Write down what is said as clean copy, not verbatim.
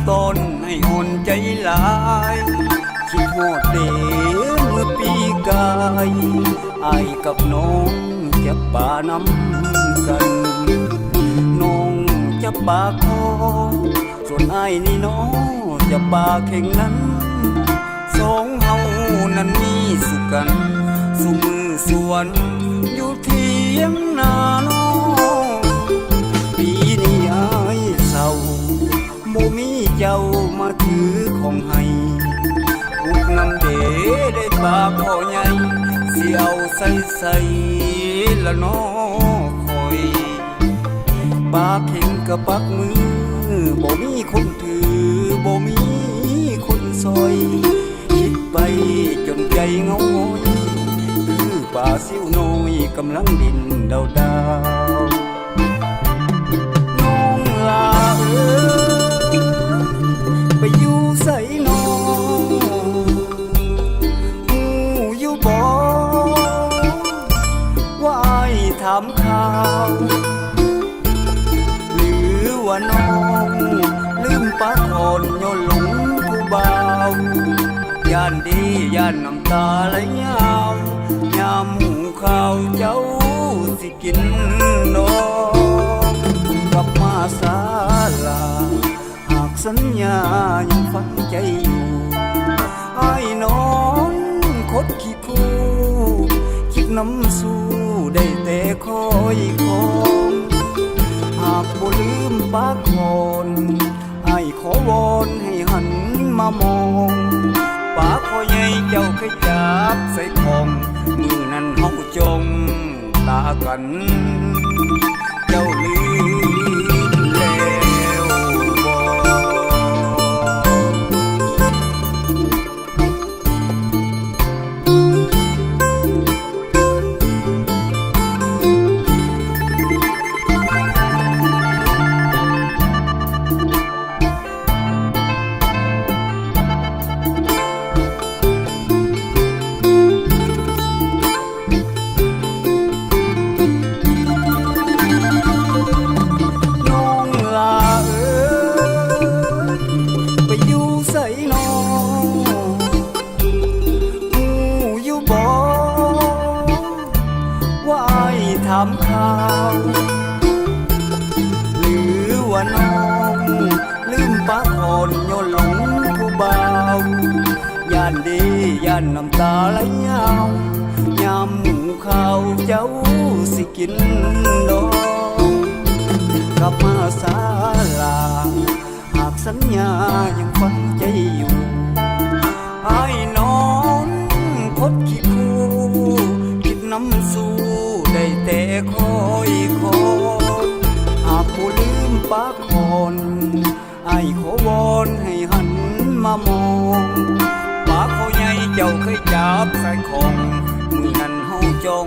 ตอนให้อ่อนใจหลายคิดฮอดเดเมื่อปีกายอายกับน้องจะป่าน้ำกันน้องจะป่าคอส่วนอายนี่น้องจะป่าเข่งนั้นสองเฮานั้นมีสุขกันสุมือสวนอยู่เทียงนาน้องปีนี้อายเศร้าบ่มีเจ้ามาถือของให้บุกนำเดได้ปลาพ่อใหญ่สิเอาใส่ละน้อคอยปลาเข่งกับปักมือบ่มีคนถือบ่มีคนซอยคิดไปจนใจเงาง้อยคือป่าซิวน้อยกำลังดินดาวน้องลาไปอยู่ใส่น้องหูอยู่บ่ว่าอ้ายถามข่าวหรือว่าน้องลืมปากอ่อนย้อนหลงผู้บ่าวย่านดีย่านน้ำตาไหลยามหูข้าวเจ้าสิกินน้องกลับมาศาลาหากสัญญายังฝังใจอยู่อ้ายนอนคดขี้คู่คิดน้ำสู้ได้แต่คอยของหากบ่ลืมปากคอนอ้ายขอวอนให้หันมามองปากพ่อใหญ่เจ้าเคยจับใส่ของมือนั้นเฮาจมตากันเจ้าลืมแล้วบ่ ถามข่าวหรือว่าน้องลืมปากอ่อนย้อนหลงผู้บ่าวย่านดีย่านน้ำตาไหลยามหมูข้าวเจ้าสิกินดองกลับมาศาลาหากสัญญายังฝังใจอยู่อ้ายนอนคดขี้คู่คิดน้ำสู้ได้แต่คอยหากผู้ลืมปากคอนอ้ายขอวอนให้หันมามองปากเขาใหญ่เจ้าเคยจับใส่ของมือนั้นเฮาจอง